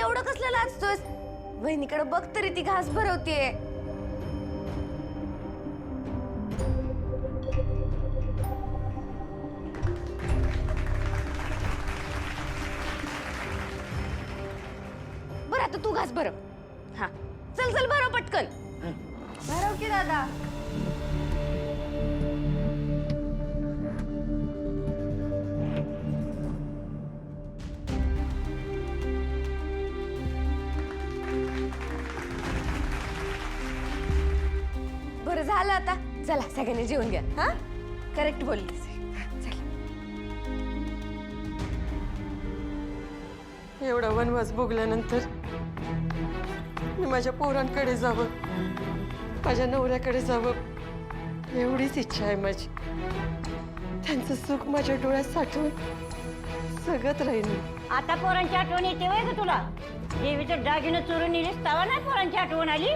एवढं कसलं लाजतोयस? वहिनीकडे बघ तरी, ती घास भरवतीये. बरं आता तू घास भरव. हा चल चल भरव पटकन. भरव की दादा. बरं झालं आता. चला सगळ्यांनी जेवून घ्या. हा करेक्ट बोललीस. एवढा वनवास भोगल्यानंतर मी माझ्या पोरांकडे जावं, माझ्या नवऱ्याकडे जावं एवढीच इच्छा आहे माझी. त्यांचं सुख माझ्या डोळ्यात साठवून सगळत राहील. आता पोरांची आठवण येते वय ग तुला? देवीचं दागिनं चोरून नेलीस तेव्हा नाही पोरांची आठवण आली?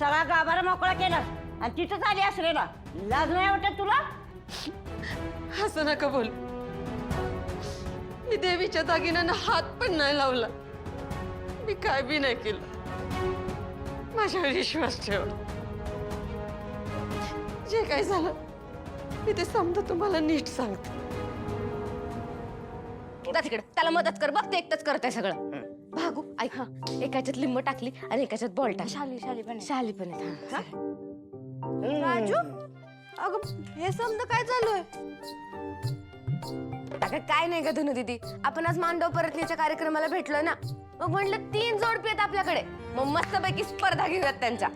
सगळा गाभारा मोकळा केला आणि तिथंच आली असलेला. लाज नाही वाटत तुला? असं नका बोल. मी देवीच्या दागिन्यांना हात पण नाही लावला. मी काय बी नाही केलं. माझ्यावर विश्वास ठेव. जे काय झालं मी ते समजा तुम्हाला नीट सांगते. तिकडे त्याला मदत कर. बघ ते एकटंच करतंय सगळं. भागू ऐक, हा एकाच्यात लिंब टाकली आणि एकाच्यात बॉल टाकली. शाली पण आहे. राजू अगं हे समजा काय चालू आहे? अगं काय नाही ग धनु दीदी, आपण आज मांडव परतण्याच्या कार्यक्रमाला भेटलोय ना, मग म्हटलं 3 जोडपी आहेत आपल्याकडे, मग मस्तपैकी स्पर्धा घेऊयात त्यांच्या.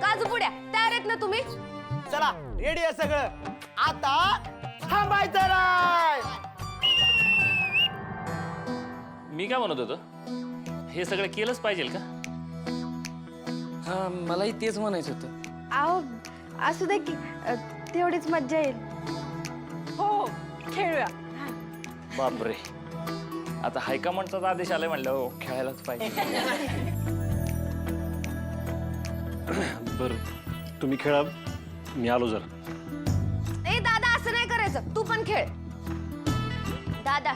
काजू पुड्या तयार आहेत ना तुम्ही? चला रेडी आहे सगळं. आता थांबायचं नाही. मी काय म्हणत होतो, हे सगळं केलंच पाहिजे का? हा मलाही तेच म्हणायचं होतं. आओ असू दे की, तेवढीच मज्जा येईल. हो खेळूया. बापरे, आता हायकमांडचाच आदेश आलाय म्हणलं खेळायलाच पाहिजे. बर तुम्ही खेळा, मी आलो जरा. ए दादा असं नाही करायचं, तू पण खेळ. दादा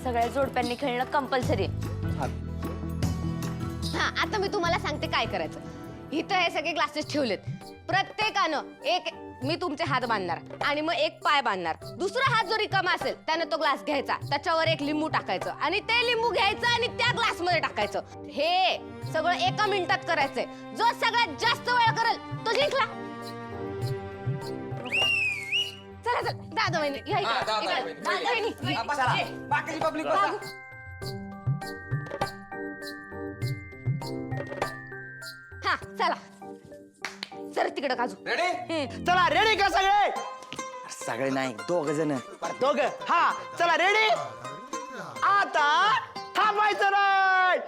सगळ्या जोडप्यांनी खेळणं कंपल्सरी आहे. हा आता मी तुम्हाला सांगते काय करायचं. इथं हे सगळे ग्लासेस ठेवलेत, प्रत्येकानं एक, मी तुमचे हात बांधणार आणि मग एक पाय बांधणार. दुसरा हात जो रिकामा असेल त्याने तो ग्लास घ्यायचा, त्याच्यावर एक लिंबू टाकायचं आणि ते लिंबू घ्यायचं आणि त्या ग्लास मध्ये टाकायचं. हे सगळं 1 मिनिटात करायचंय. जो सगळ्यात जास्त वेळ करेल तो जिंकला. चला चल दादा वहिनी या इकडे. दादा वहिनी बाकीची पब्लिक बसा. हा चला सर तिकडे काजू. रेडी? चला रेडी का सगळे? सगळे नाही, 2 जण. दोघं. हा चला रेडी. आता थांबायचं नाही.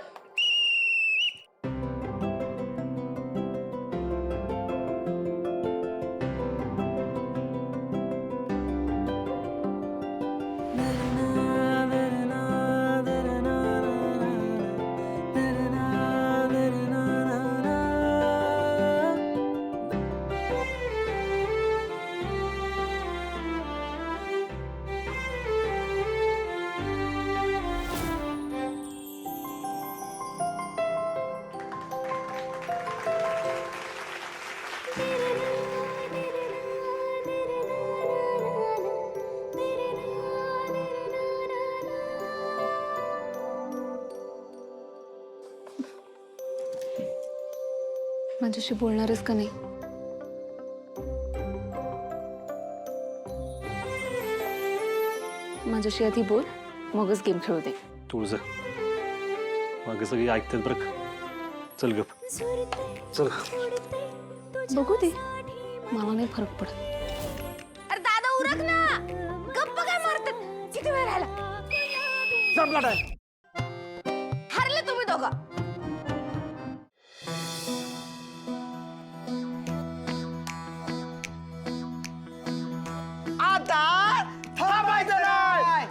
माझ्याशी बोलणारच का नाही? माझ्याशी आधी बोल, मगच गेम खेळू दे. तुळजा मागे सगळी ऐकतात बरं का. चल गप चल. बघू दे, मला नाही फरक पडत. अरे दादा उरक ना, गप्प काय मारतात? किती वेळ राहिला? संपला टाइम. हरले तुम्ही दोघं. आता थांबायचं नाही.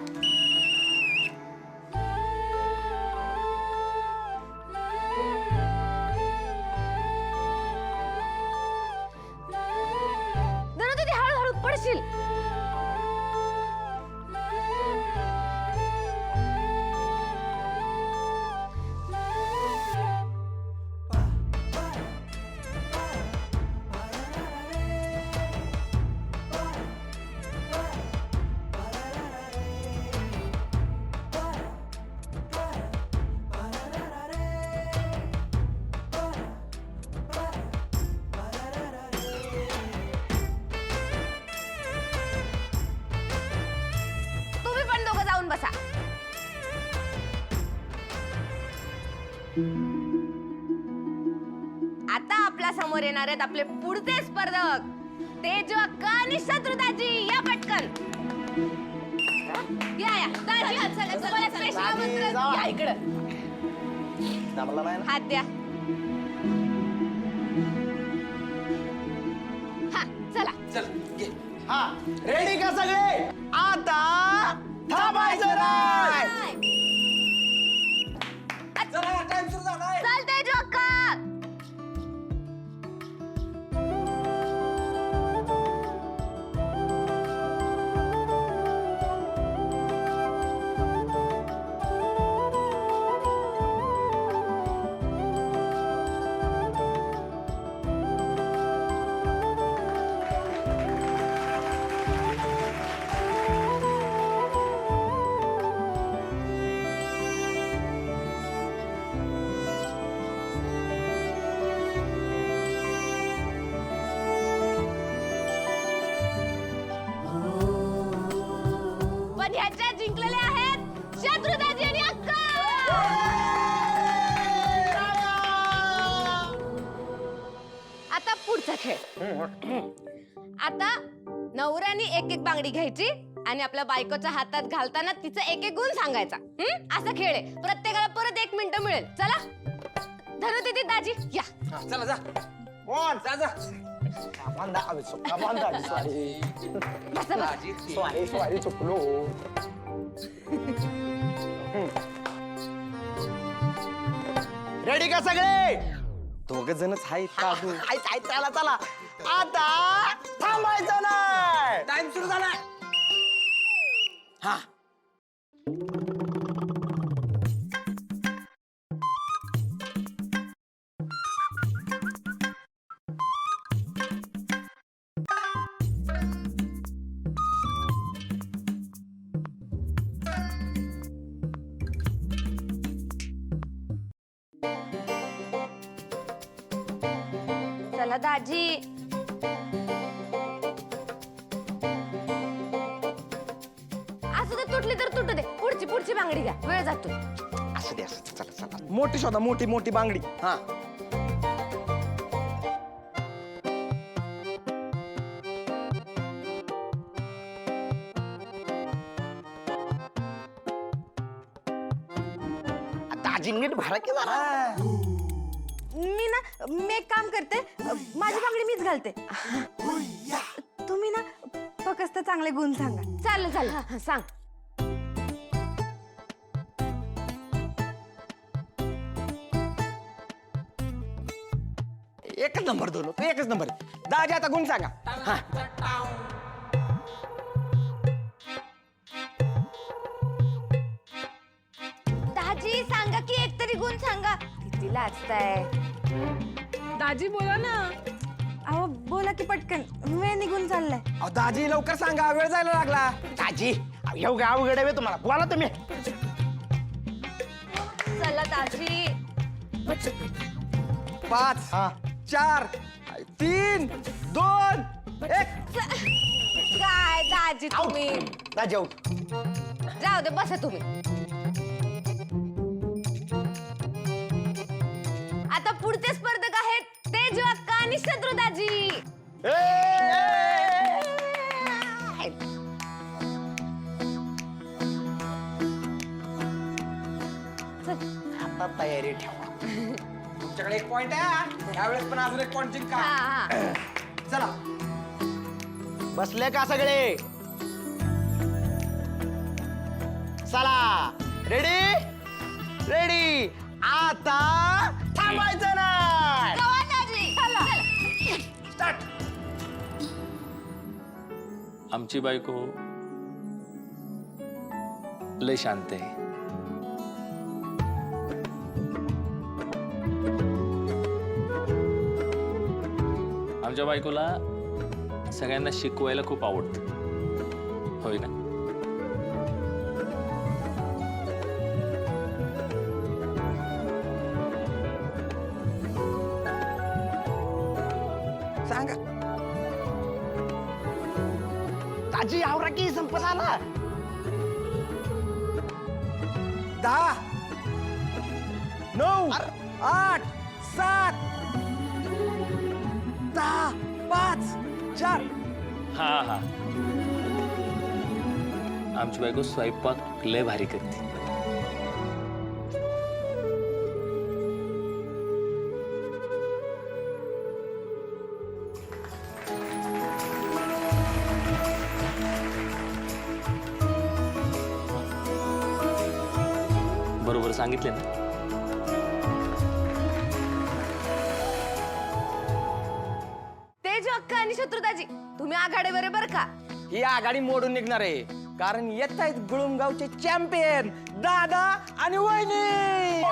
धनु दीदी हळूहळू पडशील. बसा. आता आपल्या समोर येणार आहेत आपले पुढचे स्पर्धक तेजू अक्का आणि शत्रुदाजी. या पटकन या दाजी. तुम्हाला special आमंत्रण. या इकडं. जमला नाही ना? हात द्या. हा चला. हा रेडी का सगळे? आता थांबायचं नाही. चल तेजू अक्का. पण ह्याच्या जिंकलेले आहेत शत्रुदाजी आणि अक्का. आता पुढचा खेळ. आता नवऱ्याने एक एक बांगडी घ्यायची आणि आपल्या बायकोच्या हातात घालताना तिचं एक एक गुण सांगायचा. असा खेळ आहे. प्रत्येकाला परत 1 मिनिट मिळेल. चला धनु दीदी दाजी या. चला जा कोण? जा जा. बसा बसा. स्वारी चुकलो. रेडी का सगळे? दोघ जणच आहेत काजू. चला चला. आता थांबायचं नाही. टाइम सुरू झाला. हा चला दाजी. असू दे, तुटली तर तुटू दे. पुढची बांगडी घ्या. वेळ जातो. असं दे असं. चला चला. मोठी शोधा. मोठी बांगडी. हा दाजी नीट भरा की जरा. मी एक काम करते. माझी बांगडी मीच घालते. तुम्ही ना फक्त चांगले गुण सांगा. चालेल सांग. एकच नंबर दोन. एकच नंबर. दाजी आता गुण सांगा. हा दाजी सांगा की एक तरी गुण सांगा. किती लाजताय. दाजी बोला ना. अहो बोला की पटकन. वेळ निघून चाललाय. अहो, दाजी लवकर सांगा. वेळ जायला लागला. दाजी एवढं अवघड आहे तुम्हाला. बोला तुम्ही. चला दाजी. 5 4 3 2 1. काय दाजी तुम्ही. दाजी आऊट. जाऊ दे बसा तुम्ही. आता पुढचे स्पर्धक आहेत तेजू अक्का आणि शत्रुदाजी. आता तयारी ठेवा. तुमच्याकडे 1 पॉइंट आहे. यावेळेस पण अजून 1 पॉइंट जिंका. हा. चला. बसले का सगळे? चला. रेडी. आता थांबायचं नाही. कवा दाजी. चला. स्टार्ट. आमची बायको लय शांत आहे. आमच्या बायकोला सगळ्यांना शिकवायला खूप आवडतं. होय ना? सांगा. दाजी आवरा की संपत आला. 10 9 8 7 6 5 4 हा हा आमची बायको स्वयंपाक लय भारी करते. बरोबर सांगितले ना. तेज अक्का आणि शत्रुताजी तुम्ही आघाडीवर आहे बरं का. ही आघाडी मोडून निघणार आहे कारण येत आहेत गुळुमगावचे चॅम्पियन दादा आणि वहिनी.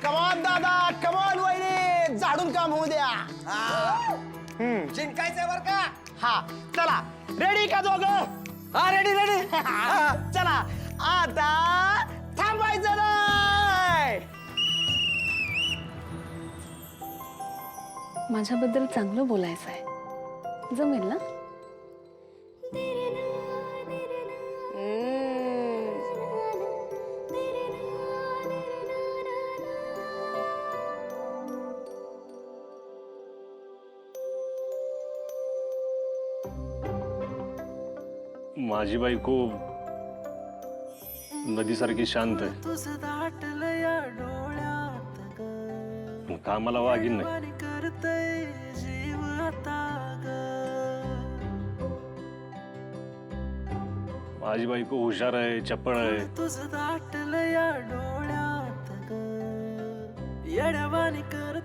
कमॉन दादा कमॉन वहिनी झाडून काम होऊ द्या. जिंकायचंय बर का. हा चला रेडी का दोघं. हा रेडी रेडी चला आता थांबायचं नाही. माझ्याबद्दल चांगलं बोलायचं आहे, जमेल ना? माझी बायको नदीसारखी शांत आहे, पण कामाला वागीन नाही. माझी बायको हुशार आहे, चपळ आहे.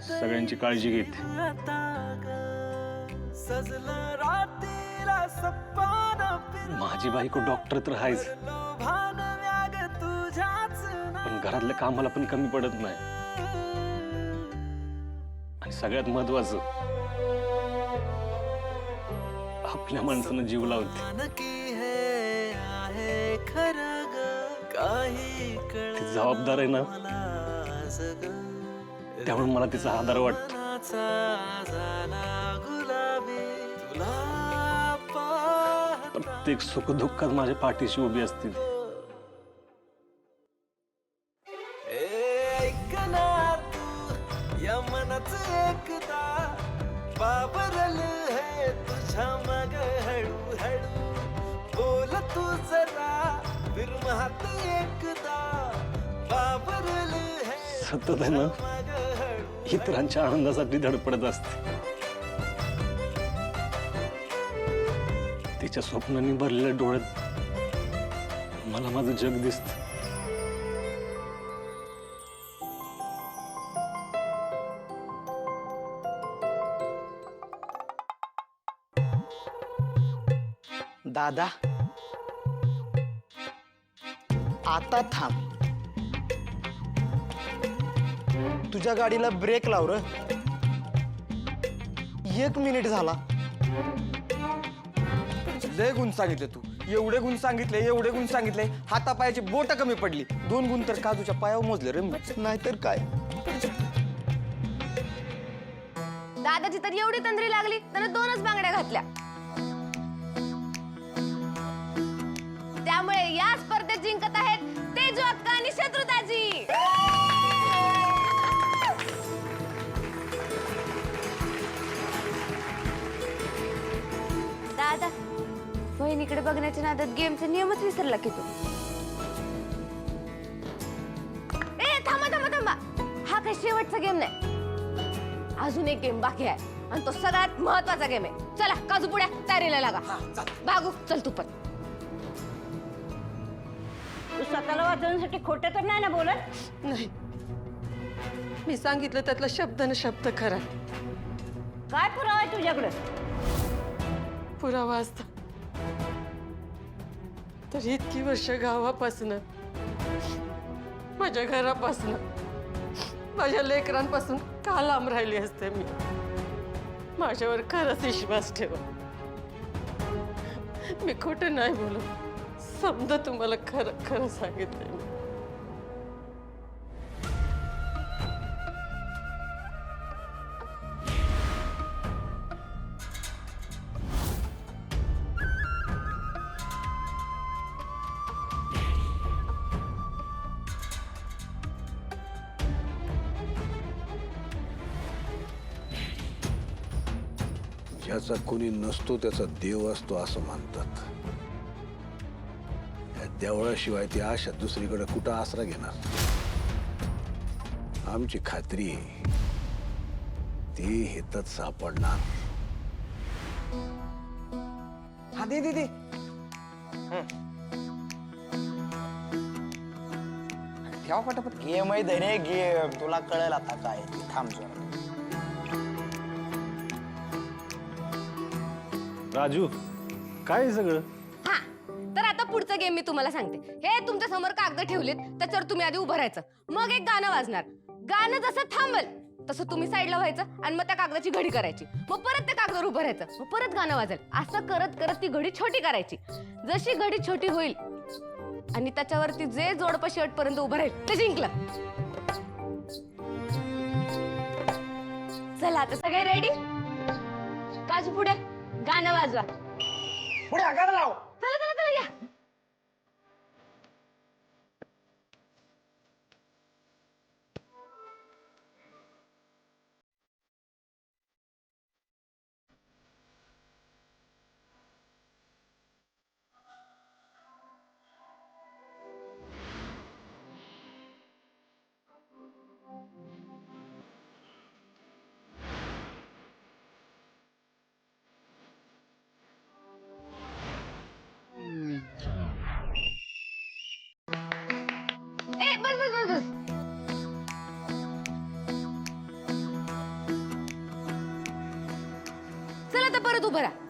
सगळ्यांची काळजी घेते. माझी बायको डॉक्टर तर आहेच, पण घरातल्या कामाला पण कमी पडत नाही. आणि सगळ्यात महत्वाचं आपल्या माणसानं जीव लावते. ती जबाबदार आहे ना, त्यामुळे मला तिचा आधार वाटतो. प्रत्येक सुखदुःखात माझ्या पाठीशी उभी असते. बाबरल है तुझा मग हळू हळू बोल तू जरा फिर महत एकदा बाबरल है सतत आहे ना इतरांच्या आनंदासाठी धडपडत असते. तिच्या स्वप्नांनी भरलेल्या डोळ्यात मला माझं जग दिसत. दादा आता थांब. तुझ्या गाडीला ब्रेक लाव र. 1 मिनिट झाला. लय गुण सांगितले तू. एवढे गुण सांगितले एवढे गुण सांगितले हातापायाची बोट कमी पडली. 2 गुण तर काजूच्या पायावर मोजले रे. नाहीतर काय. दादाची तर एवढी तंद्री लागली त्यानं 2च बांगड्या घातल्या. त्यामुळे या स्पर्धेत जिंकत आहेत तेजू अक्का आणि शत्रुताजी. दादा वहिनीकडे बघण्याच्या नादात गेमचे नियमच विसरला की तू. ए थांबा थांबा थांबा. हा काही शेवटचा गेम नाही, अजून एक गेम बाकी आहे आणि तो सगळ्यात महत्वाचा गेम आहे. चला काजू पुड्या तयारीला लागा. बागू चल तू पण. तू स्वतःला वाचवण्यासाठी खोटं तर नाही ना बोलत. नाही, मी सांगितलं त्यातला शब्द न शब्द खरा. काय पुरावा आहे तुझ्याकडे? पुरावा असता तर इतकी वर्ष गावापासून माझ्या घरापासून माझ्या लेकरांपासून का लांब राहिली असते मी. माझ्यावर खरंच विश्वास ठेवा. मी खोटं नाही बोलत. समजा तुम्हाला खरं खरं सांगितलंय मी. ज्याचा कोणी नसतो त्याचा देव असतो असं म्हणतात. या देवळाशिवाय ती आशा दुसरीकडे कुठं आसरा घेणार. आमची खात्री आहे ती हेतच सापडणार. हा दे दे दे. ठेवा पटापट. गेम आहे धने गेम, तुला कळेल आता काय ते. थांब जरा. राजू काय हे सगळं? हा तर आता पुढचं गेम मी तुम्हाला सांगते. हे तुमच्या समोर कागद ठेवलेत, त्याच्यावर तुम्ही आधी उभं राहायचं. मग एक गाणं वाजणार. गाणं जसं थांबल तसं तुम्ही साईडला व्हायचं आणि मग त्या कागदाची घडी करायची. मग परत त्या कागदावर उभं राहायचं. मग परत गाणं वाजेल. असं करत करत ती घडी छोटी करायची. जशी घडी छोटी होईल आणि त्याच्यावरती जे जोडपं शेवटपर्यंत उभं राहील ते जिंकलं. चला आता सगळे रेडी? काजू पुढे गाणं वाजवा. पुढे आकार लाव. चला चला चला या. बस बस बस बस. चला आता परत उभं राहा.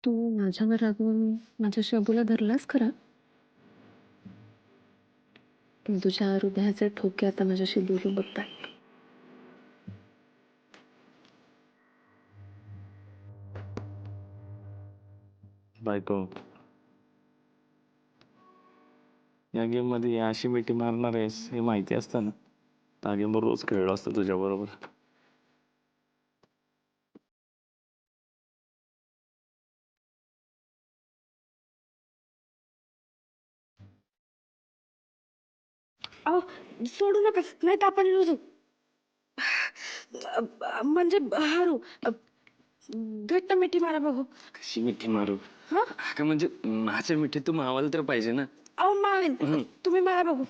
तू माझ्यावर रागवून माझ्या शबूला धरलास खरा, पण तुझ्या हृदयाचे ठोके आता माझ्याशी बोलू बघतात. बायको, या गेम मध्ये अशी मिठी मारणार आहेस हे माहिती असतं ना, हा गेम रोज खेळलो असतो तुझ्या बरोबर. अहो सोडू नका, नाही तर आपण लुजू. म्हणजे हारू. घट्ट मिठी मारा बघू. कशी मिठी मारू? हा? का म्हणजे माझ्या मिठी तू मावायला तर पाहिजे ना. अहो मावेन, तुम्ही मारा बघू.